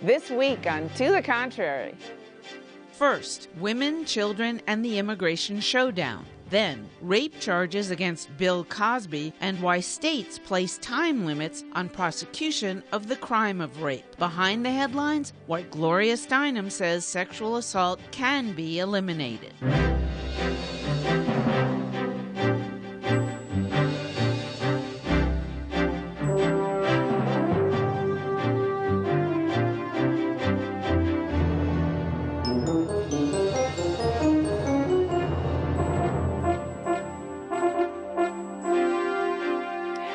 This week on To the Contrary. First, women, children, and the immigration showdown. Then, rape charges against Bill Cosby and why states place time limits on prosecution of the crime of rape. Behind the headlines, why Gloria Steinem says sexual assault can be eliminated.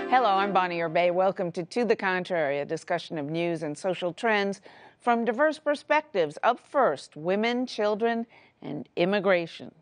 Hello, I'm Bonnie Urbay. Welcome to the Contrary, a discussion of news and social trends from diverse perspectives. Up first, women, children, and immigration.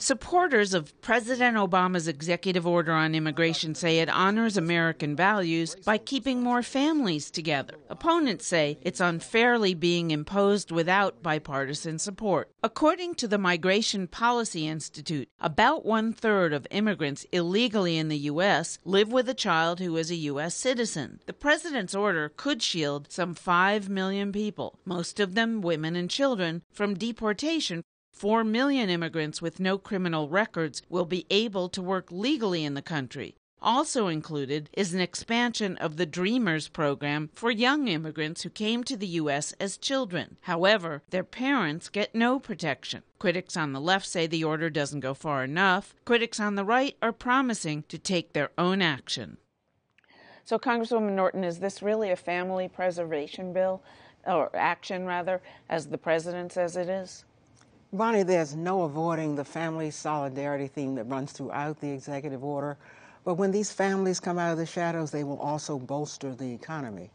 Supporters of President Obama's executive order on immigration say it honors American values by keeping more families together. Opponents say it's unfairly being imposed without bipartisan support. According to the Migration Policy Institute, about 1/3 of immigrants illegally in the U.S. live with a child who is a U.S. citizen. The president's order could shield some 5 million people, most of them women and children, from deportation. 4 million immigrants with no criminal records will be able to work legally in the country. Also included is an expansion of the Dreamers program for young immigrants who came to the U.S. as children. However, their parents get no protection. Critics on the left say the order doesn't go far enough. Critics on the right are promising to take their own action. So, Congresswoman Norton, is this really a family preservation bill, or action rather, as the president says it is? Bonnie, there's no avoiding the family solidarity theme that runs throughout the executive order. But when these families come out of the shadows, they will also bolster the economy.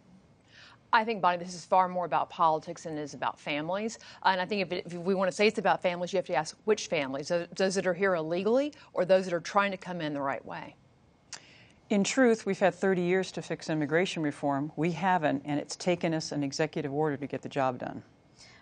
I think, Bonnie, this is far more about politics than it is about families. And I think if we want to say it's about families, you have to ask which families, those that are here illegally or those that are trying to come in the right way. In truth, we've had 30 years to fix immigration reform. We haven't, and it's taken us an executive order to get the job done.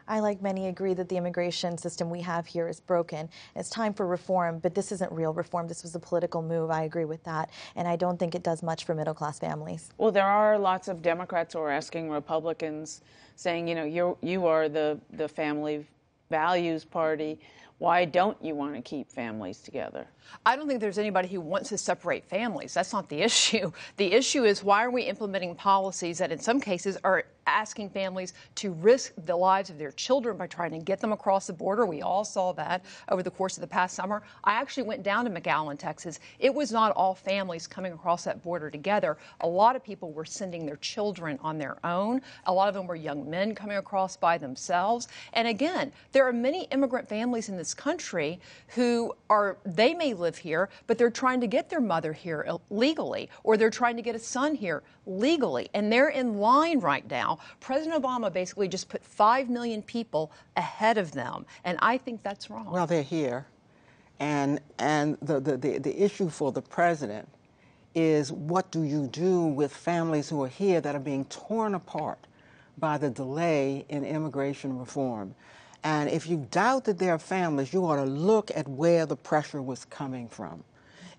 I, like many, agree that the immigration system we have here is broken. It's time for reform, but this isn't real reform. This was a political move. I agree with that, and I don't think it does much for middle-class families. Well, there are lots of Democrats who are asking Republicans, saying, you know, you are the family values party. Why don't you want to keep families together? I don't think there's anybody who wants to separate families. That's not the issue. The issue is, why are we implementing policies that in some cases are asking families to risk the lives of their children by trying to get them across the border? We all saw that over the course of the past summer. I actually went down to McAllen, Texas. It was not all families coming across that border together. A lot of people were sending their children on their own. A lot of them were young men coming across by themselves. And again, there are many immigrant families in this country who they may live here, but they're trying to get their mother here legally, or they're trying to get a son here legally, and they're in line right now. President Obama basically just put 5 million people ahead of them, and I think that's wrong. Well, they're here, and the issue for the president is, what do you do with families who are here that are being torn apart by the delay in immigration reform? And if you doubt that there are families, you ought to look at where the pressure was coming from.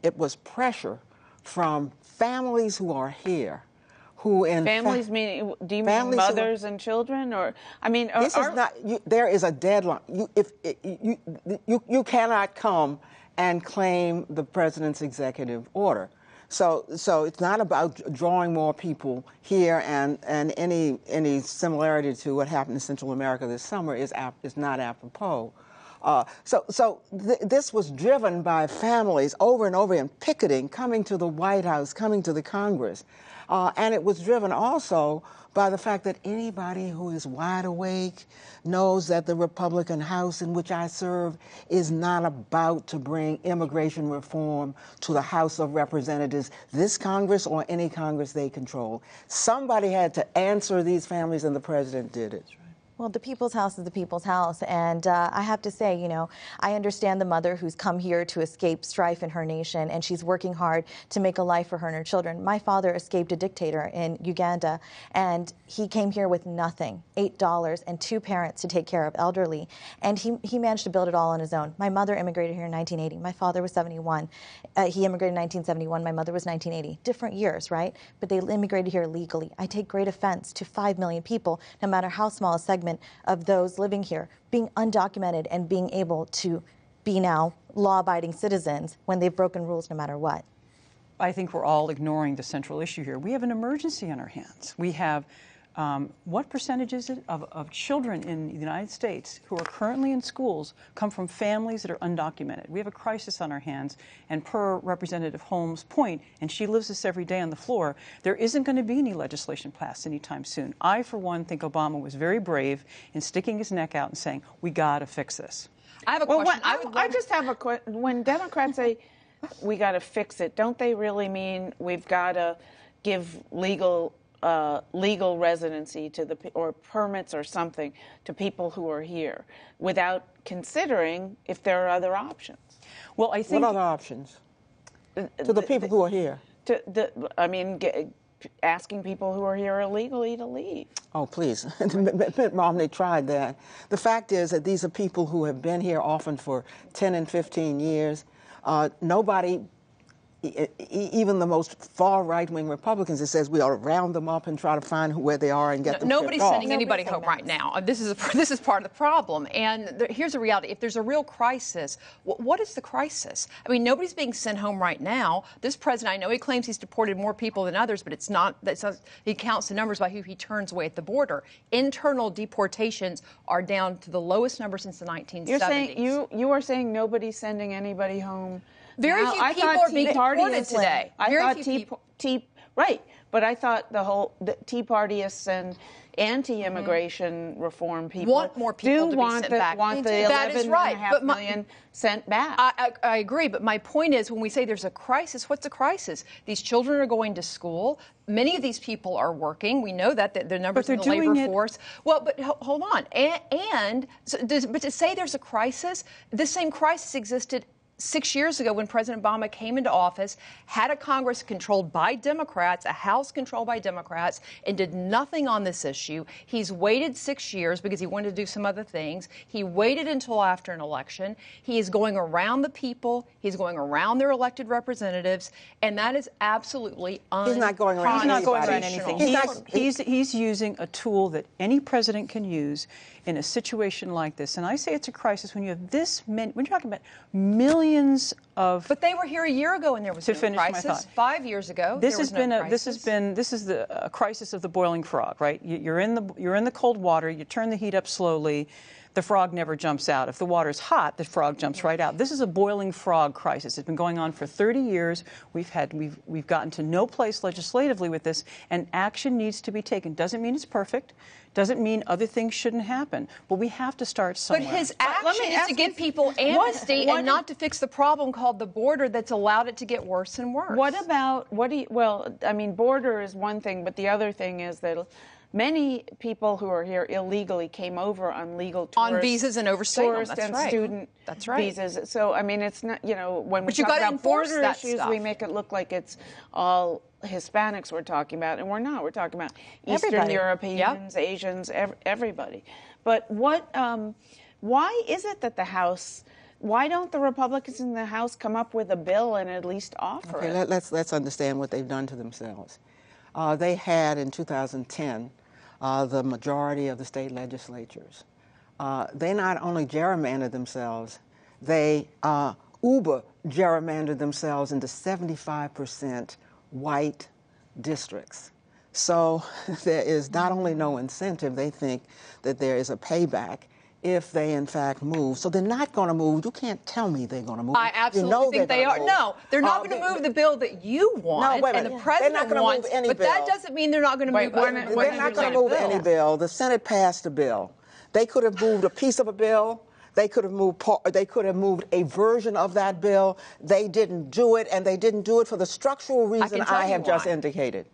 It was pressure from families who are here, who in families meaning, do you mean mothers and children, or I mean, this is not. There is a deadline. You cannot come and claim the president's executive order. So it's not about drawing more people here, and any similarity to what happened in Central America this summer is not apropos. This was driven by families over and over again, picketing, coming to the White House, coming to the Congress. And it was driven also by the fact that anybody who is wide awake knows that the Republican House in which I serve is not about to bring immigration reform to the House of Representatives, this Congress or any Congress they control. Somebody had to answer these families, and the president did it. Well, the people's house is the people's house. And I have to say, you know, I understand the mother who's come here to escape strife in her nation, and she's working hard to make a life for her and her children. My father escaped a dictator in Uganda, and he came here with nothing, $8 and 2 parents to take care of elderly. And he managed to build it all on his own. My mother immigrated here in 1980. My father was 71. He immigrated in 1971. My mother was 1980. Different years, right? But they immigrated here legally. I take great offense to 5 million people, no matter how small a segment of those living here being undocumented and being able to be now law-abiding citizens when they've broken rules no matter what. I think we're all ignoring the central issue here. We have an emergency on our hands. We have, what percentage is it of children in the United States who are currently in schools come from families that are undocumented? We have a crisis on our hands, and per Representative Holmes' point, and she lives this every day on the floor, there isn't going to be any legislation passed anytime soon. I, for one, think Obama was very brave in sticking his neck out and saying, we got to fix this. I have a question. I just have a question. When Democrats say we got to fix it, don't they really mean we've got to give legal residency to or permits or something to people who are here without considering if there are other options? Well, I think what other options to the people who are here? Asking people who are here illegally to leave. Oh, please. Mitt Romney tried that. The fact is that these are people who have been here often for 10 and 15 years. Nobody, even the most far right-wing Republicans, it says we ought to round them up and try to find where they are and get them Nobody's shipped sending off. anybody home right now. This is part of the problem. And here's the reality. If there's a real crisis, what is the crisis? I mean, nobody's being sent home right now. This president, I know he claims he's deported more people than others, but it's not. He counts the numbers by who he turns away at the border. Internal deportations are down to the lowest number since the 1970s. You're saying you are saying nobody's sending anybody home. Very few people are being deported today. Right, but I thought the Tea Partyists and anti-immigration reform people want more people to be sent back. Want the that is right. 11.5 million sent back. I agree, but my point is when we say there's a crisis, what's a crisis? These children are going to school. Many of these people are working. We know that the numbers in the labor force. Well, but hold on. But to say there's a crisis, this same crisis existed 6 years ago when President Obama came into office, had a Congress controlled by Democrats, a House controlled by Democrats, and did nothing on this issue. He's waited 6 years because he wanted to do some other things. He waited until after an election. He is going around the people. He's going around their elected representatives, and that is absolutely He's not going around He's not going around anything. anything. He's using a tool that any president can use in a situation like this. And I say it's a crisis when you have this many, when you're talking about millions of... But they were here a year ago and there was no crisis. 5 years ago, this is the crisis of the boiling frog, right? You're in the cold water, you turn the heat up slowly, the frog never jumps out. If the water's hot, the frog jumps right out. This is a boiling frog crisis. It's been going on for 30 years. We've gotten to no place legislatively with this, and action needs to be taken. Doesn't mean it's perfect. Doesn't mean other things shouldn't happen. But we have to start somewhere. But his action is to give people amnesty and not to fix the problem called the border that's allowed it to get worse and worse. Border is one thing, but the other thing is that many people who are here illegally came over on legal tourist, on visas and overstayed. Tourist and student visas. So, it's not, when we talk about border issues, we make it look like it's all Hispanics we're talking about, and we're not. We're talking about Eastern Europeans, Asians, everybody. But why is it that the House... Why don't the Republicans in the House come up with a bill and at least offer it? Let's understand what they've done to themselves. They had, in 2010, the majority of the state legislatures. They not only gerrymandered themselves, they uber gerrymandered themselves into 75% white districts. So there is not only no incentive, they think that there is a payback if they, in fact, move. So they're not going to move. You can't tell me they're going to move. I absolutely think they are. No, they're not going to move the bill that you want and the president wants, but that doesn't mean they're not going to move They're not going to move any bill. The Senate passed a bill. They could have moved a piece of a bill. They could have moved a version of that bill. They didn't do it, and they didn't do it for the structural reason I have just indicated.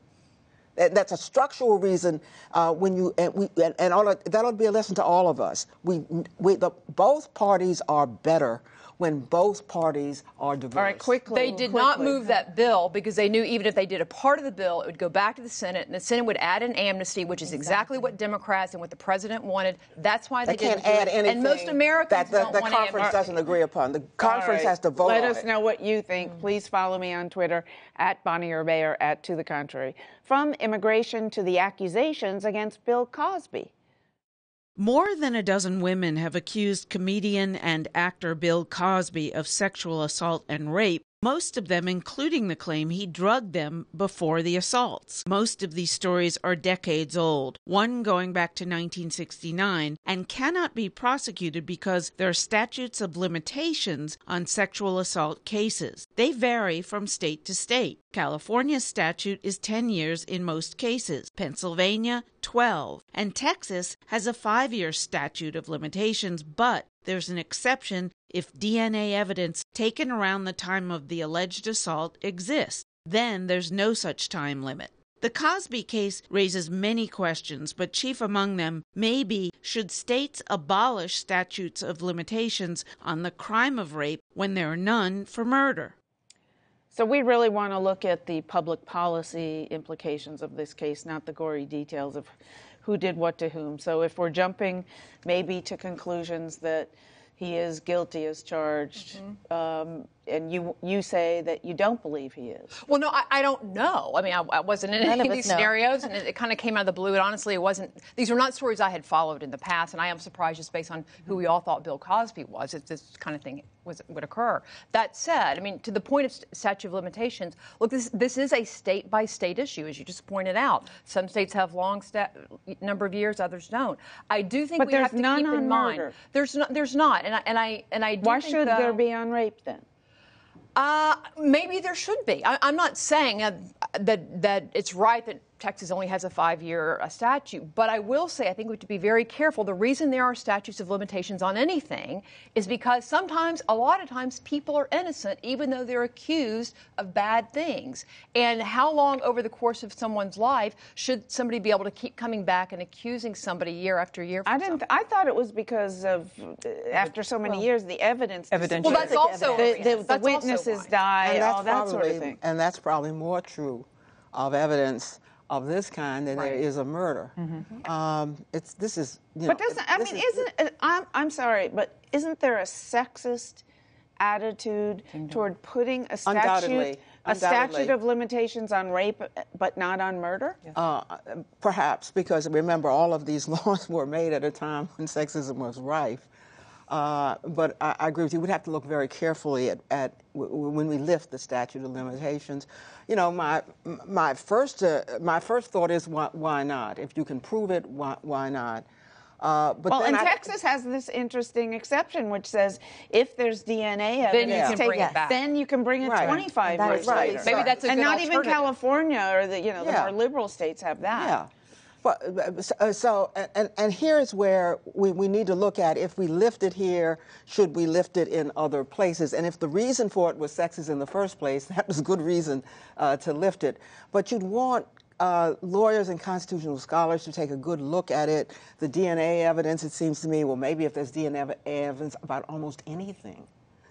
That's a structural reason when you and all that ought to be a lesson to all of us. Both parties are better when both parties are diverse. All right, quickly. They did not move that bill because they knew even if they did a part of the bill, it would go back to the Senate, and the Senate would add an amnesty, which is exactly what Democrats and what the president wanted. That's why they didn't can't add do it. anything And most Americans don't the want conference doesn't agree upon. The conference has to vote on it. Let us know what you think. Please follow me on Twitter at Bonnie Urbay or at To the Contrary. From immigration to the accusations against Bill Cosby. More than a dozen women have accused comedian and actor Bill Cosby of sexual assault and rape, most of them including the claim he drugged them before the assaults. Most of these stories are decades old, one going back to 1969, and cannot be prosecuted because there are statutes of limitations on sexual assault cases. They vary from state to state. California's statute is 10 years in most cases, Pennsylvania 12, and Texas has a 5-year statute of limitations, but there's an exception if DNA evidence taken around the time of the alleged assault exists. Then there's no such time limit. The Cosby case raises many questions, but chief among them may be, should states abolish statutes of limitations on the crime of rape when there are none for murder? So we really want to look at the public policy implications of this case, not the gory details of who did what to whom. So if we're jumping maybe to conclusions that he is guilty as charged, and you say that you don't believe he is. Well, no, I don't know. I mean, I wasn't in any of these scenarios, and it kind of came out of the blue. And honestly, it wasn't. These were not stories I had followed in the past, and I am surprised just based on who we all thought Bill Cosby was, if this kind of thing would occur. That said, I mean, to the point of statute of limitations, look, this is a state-by-state issue, as you just pointed out. Some states have long number of years, others don't. I do think we have to keep in mind. There's not, and I do. Why should there be on rape then? Maybe there should be. I'm not saying that it's right that Texas only has a 5-year statute, but I will say I think we have to be very careful. The reason there are statutes of limitations on anything is because sometimes, a lot of times, people are innocent even though they're accused of bad things. And how long over the course of someone's life should somebody be able to keep coming back and accusing somebody year after year? I thought it was because of after so many years, the evidence. Well, that's also the witnesses die, all that sort of thing. And that's probably more true of evidence of this kind than there is a murder. I'm sorry, but isn't there a sexist attitude toward putting a statute of limitations on rape but not on murder? Perhaps, because remember, all of these laws were made at a time when sexism was rife. But I agree with you. We'd have to look very carefully at when we lift the statute of limitations. You know, my first thought is why not? If you can prove it, why not? Texas has this interesting exception, which says if there's DNA evidence, then you can bring it 25 years later. Maybe that's a good and not alternative. even California or the more liberal states have that. Yeah. And here's where we need to look at, if we lift it here, should we lift it in other places? And if the reason for it was sexist in the first place, that was a good reason to lift it. But you'd want lawyers and constitutional scholars to take a good look at it. The DNA evidence, it seems to me, well, maybe if there's DNA evidence about almost anything,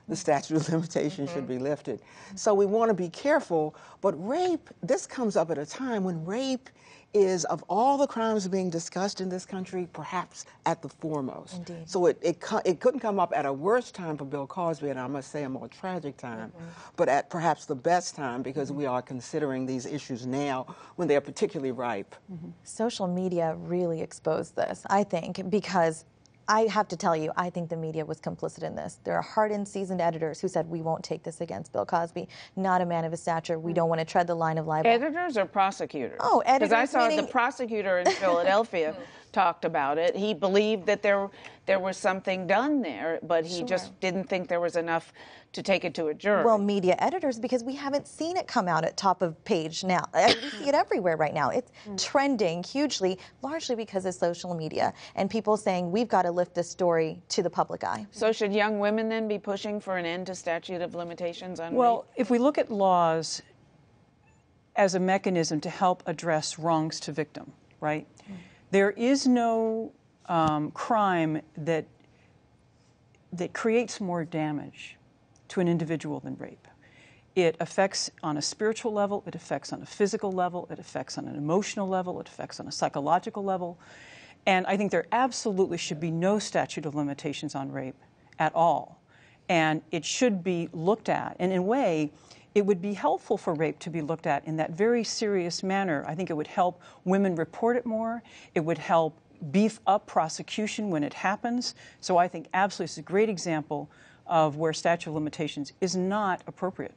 the statute of limitations should be lifted. So we want to be careful. But rape, this comes up at a time when rape is, of all the crimes being discussed in this country, perhaps at the foremost. Indeed. So it couldn't come up at a worse time for Bill Cosby, and I must say a more tragic time, but at perhaps the best time, because we are considering these issues now when they're particularly ripe. Social media really exposed this, I think, because I have to tell you, I think the media was complicit in this. There are hardened, seasoned editors who said, we won't take this against Bill Cosby. Not a man of his stature. We don't want to tread the line of libel. Editors or prosecutors? Oh, editors. Because I saw the prosecutor in Philadelphia talked about it. He believed that there was something done there, but he just didn't think there was enough to take it to a jury. Well, media editors, because we haven't seen it come out at top of page now. We see it everywhere right now. It's trending hugely, largely because of social media and people saying, we've got to lift this story to the public eye. So should young women then be pushing for an end to statute of limitations on rape? Well, if we look at laws, as a mechanism to help address wrongs to victim, right? There is no crime that creates more damage to an individual than rape. It affects on a spiritual level, it affects on a physical level, it affects on an emotional level, it affects on a psychological level. And I think there absolutely should be no statute of limitations on rape at all. And it should be looked at. And in a way, it would be helpful for rape to be looked at in that very serious manner. I think it would help women report it more. It would help beef up prosecution when it happens. So I think absolutely it's a great example of where statute of limitations is not appropriate.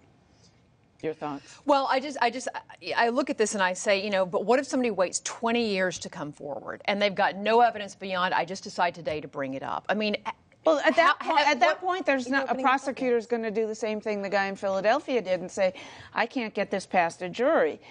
Your thoughts? Well, I look at this and I say, but what if somebody waits 20 years to come forward and they've got no evidence beyond, I just decide today to bring it up? I mean, well, at that point, there's not a prosecutor's going to do the same thing the guy in Philadelphia did and say, I can't get this past a jury.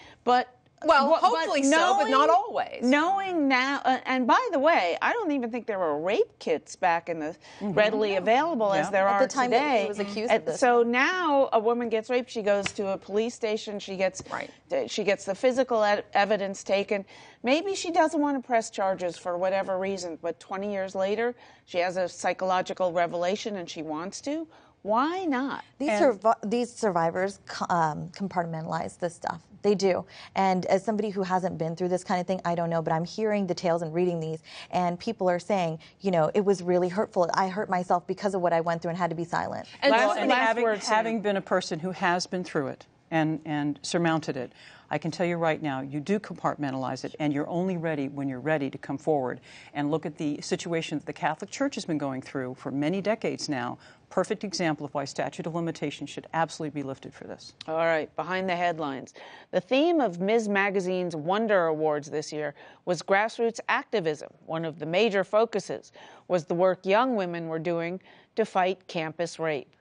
Well, hopefully so, but not always. Knowing now, and by the way, I don't even think there were rape kits back in the readily available as there are at the time today. That he was accused of this. So now a woman gets raped, she goes to a police station, she gets the physical evidence taken. Maybe she doesn't want to press charges for whatever reason, but 20 years later, she has a psychological revelation and she wants to. Why not? These survivors compartmentalize this stuff. They do. And as somebody who hasn't been through this kind of thing, I don't know, but I'm hearing the tales and reading these, and people are saying, it was really hurtful. I hurt myself because of what I went through and had to be silent. And having been a person who has been through it and surmounted it, I can tell you right now, you do compartmentalize it, and you're only ready when you're ready to come forward and look at the situation that the Catholic Church has been going through for many decades now. Perfect example of why statute of limitations should absolutely be lifted for this. All right, behind the headlines. The theme of Ms. Magazine's Wonder Awards this year was grassroots activism. One of the major focuses was the work young women were doing to fight campus rape.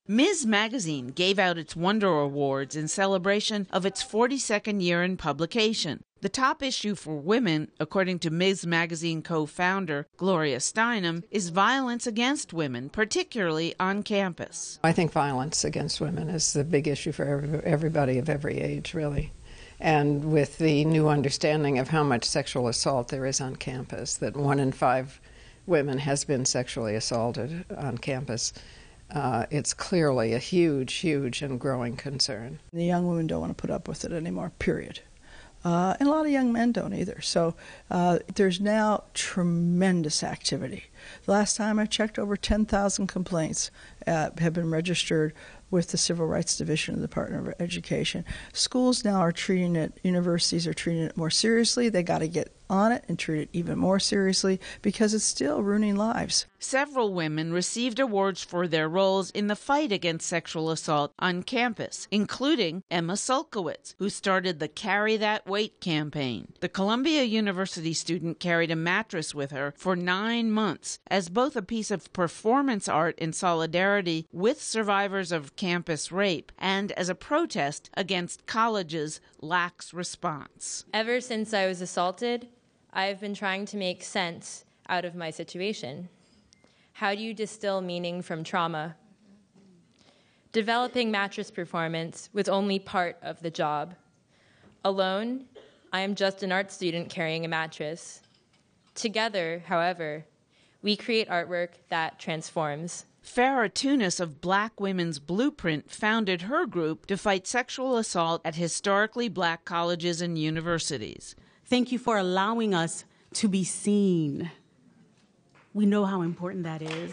Ms. Magazine gave out its Wonder Awards in celebration of its 42nd year in publication. The top issue for women, according to Ms. Magazine co-founder Gloria Steinem, is violence against women, particularly on campus. I think violence against women is the big issue for everybody of every age, really. And with the new understanding of how much sexual assault there is on campus, that 1 in 5 women has been sexually assaulted on campus, it's clearly a huge, huge and growing concern. The young women don't want to put up with it anymore, period. And a lot of young men don't either. So there's now tremendous activity. The last time I checked, over 10,000 complaints have been registered with the Civil Rights Division of the Department of Education. Schools now are treating it, universities are treating it more seriously. They got to get on it and treat it even more seriously because it's still ruining lives. Several women received awards for their roles in the fight against sexual assault on campus, including Emma Sulkowicz, who started the Carry That Weight campaign. The Columbia University student carried a mattress with her for 9 months as both a piece of performance art in solidarity with survivors of campus rape and as a protest against colleges' lax response. Ever since I was assaulted, I've been trying to make sense out of my situation. How do you distill meaning from trauma? Developing mattress performance was only part of the job. Alone, I am just an art student carrying a mattress. Together, however, we create artwork that transforms. Farah Tunis of Black Women's Blueprint founded her group to fight sexual assault at historically black colleges and universities. Thank you for allowing us to be seen. We know how important that is.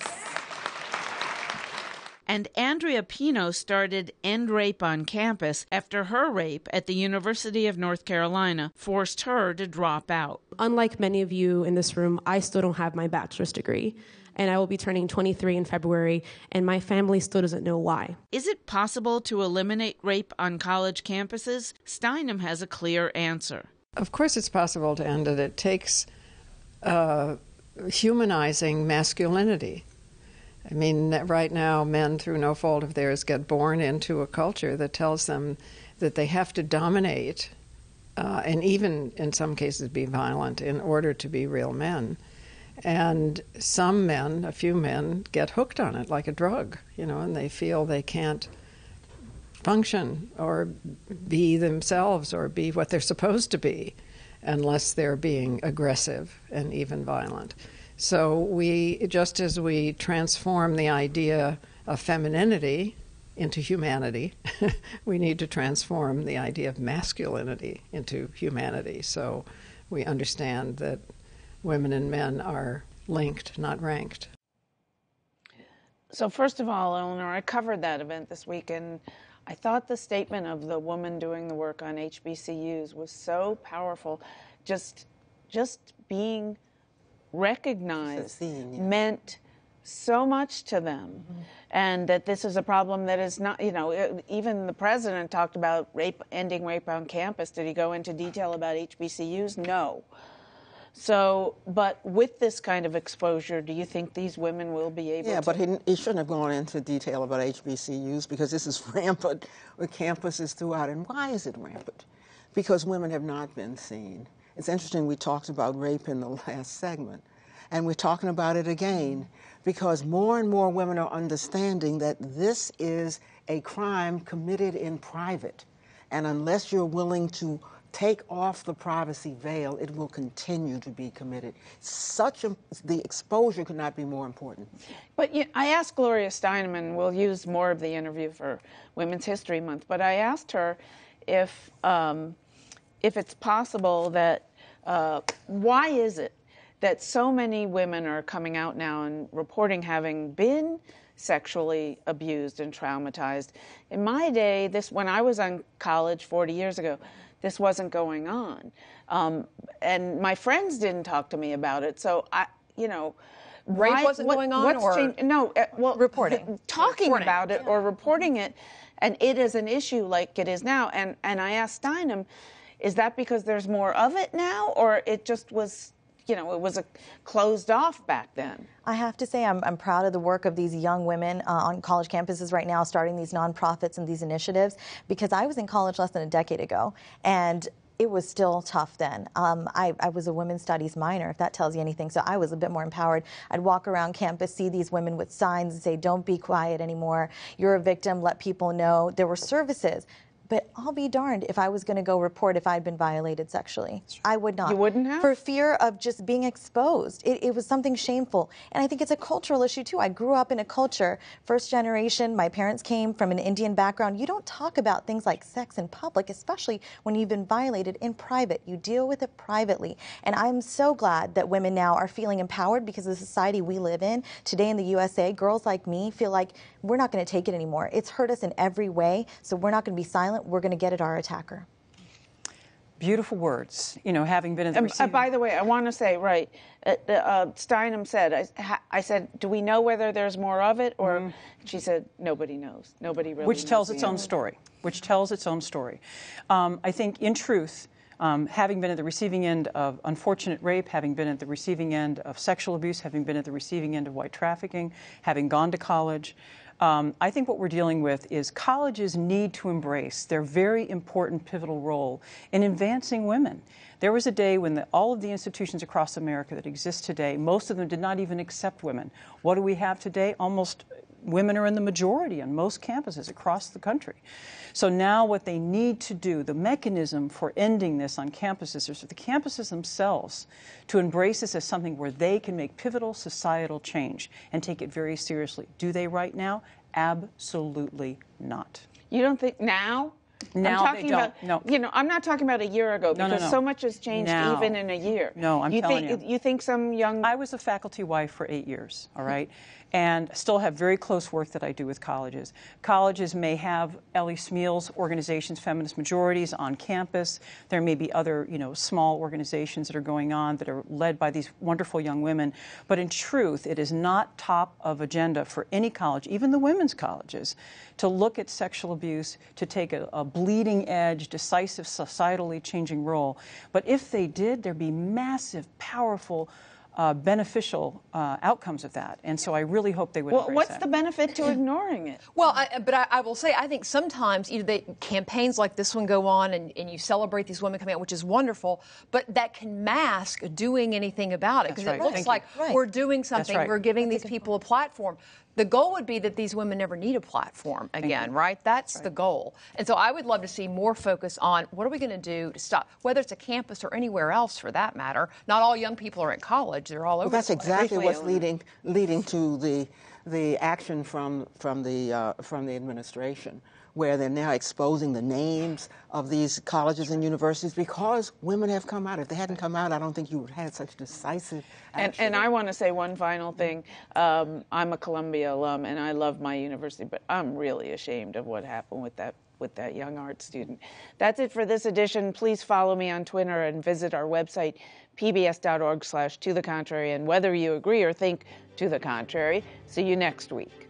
And Andrea Pino started End Rape on Campus after her rape at the University of North Carolina forced her to drop out. Unlike many of you in this room, I still don't have my bachelor's degree. And I will be turning 23 in February, and my family still doesn't know why. Is it possible to eliminate rape on college campuses? Steinem has a clear answer. Of course it's possible to end it. It takes humanizing masculinity. I mean, right now, men, through no fault of theirs, get born into a culture that tells them that they have to dominate and even, in some cases, be violent in order to be real men. And some men, a few men, get hooked on it like a drug, and they feel they can't function or be themselves or be what they're supposed to be unless they're being aggressive and even violent. So just as we transform the idea of femininity into humanity, we need to transform the idea of masculinity into humanity. So we understand that women and men are linked, not ranked. So first of all, Eleanor, I covered that event this week, and I thought the statement of the woman doing the work on HBCUs was so powerful. Just being recognized meant so much to them, and that this is a problem that is not, even the president talked about ending rape on campus. Did he go into detail about HBCUs? No. So, but with this kind of exposure, do you think these women will be able to? Yeah, but he shouldn't have gone into detail about HBCUs because this is rampant with campuses throughout. And why is it rampant? Because women have not been seen. It's interesting, we talked about rape in the last segment, and we're talking about it again because more and more women are understanding that this is a crime committed in private. And unless you're willing to take off the privacy veil, it will continue to be committed. The exposure could not be more important. But I asked Gloria Steinem, and we'll use more of the interview for Women's History Month, but I asked her if it's possible that, why is it that so many women are coming out now and reporting having been sexually abused and traumatized? In my day, when I was in college 40 years ago, this wasn't going on. And my friends didn't talk to me about it. So, rape wasn't going on, or no, reporting. Talking about it or reporting it, and it is an issue like it is now. And I asked Steinem, is that because there's more of it now, or it just was, it was closed off back then? I have to say I'm proud of the work of these young women on college campuses right now, starting these nonprofits and these initiatives, because I was in college less than a decade ago, and it was still tough then. I was a women's studies minor, if that tells you anything, so I was a bit more empowered. I'd walk around campus, see these women with signs and say, don't be quiet anymore, you're a victim, let people know. There were services. But I'll be darned if I was going to go report if I'd been violated sexually. I would not. You wouldn't have? For fear of just being exposed. It was something shameful. And I think it's a cultural issue, too. I grew up in a culture, first generation, my parents came from an Indian background. You don't talk about things like sex in public, especially when you've been violated in private. You deal with it privately. And I'm so glad that women now are feeling empowered because of the society we live in. Today in the USA, girls like me feel like we're not going to take it anymore. It's hurt us in every way, so we're not going to be silent. We're going to get at our attacker. Beautiful words, having been in the receiving... by the way, I want to say, Steinem said, I said, do we know whether there's more of it? Or she said, nobody knows. Nobody really knows. Which tells its own story. I think, in truth, having been at the receiving end of unfortunate rape, having been at the receiving end of sexual abuse, having been at the receiving end of white trafficking, having gone to college, I think what we're dealing with is colleges need to embrace their very important pivotal role in advancing women. There was a day when all of the institutions across America that exist today, most of them did not even accept women. What do we have today? Almost women are in the majority on most campuses across the country. So now what they need to do, the mechanism for ending this on campuses, is for the campuses themselves to embrace this as something where they can make pivotal societal change and take it very seriously. Do they right now? Absolutely not. You don't think now? Now they don't. No. I'm not talking about a year ago because so much has changed even in a year. No, I'm telling you. You think some young... I was a faculty wife for 8 years, all right? And still have very close work that I do with colleges. Colleges may have Ellie Smeal's organizations, Feminist Majorities, on campus. There may be other, small organizations that are going on that are led by these wonderful young women. But in truth, it is not top of agenda for any college, even the women's colleges, to look at sexual abuse, to take a bleeding edge, decisive, societally changing role. But if they did, there'd be massive, powerful, beneficial outcomes of that. And so I really hope they would embrace what's that. the benefit to ignoring it? Well, I will say, I think sometimes campaigns like this one go on and you celebrate these women coming out, which is wonderful, but that can mask doing anything about it because it looks like we're doing something, we're giving these people a platform. The goal would be that these women never need a platform again, right? That's the goal. And so I would love to see more focus on what are we going to do to stop, whether it's a campus or anywhere else for that matter. Not all young people are in college. They're all over. Well, that's exactly what's leading to the action from the administration, where they're now exposing the names of these colleges and universities because women have come out. If they hadn't come out, I don't think you would have had such decisive action. And I want to say one final thing. I'm a Columbia alum, and I love my university, but I'm really ashamed of what happened with that young art student. That's it for this edition. Please follow me on Twitter and visit our website, pbs.org/tothecontrary. And whether you agree or think to the contrary, see you next week.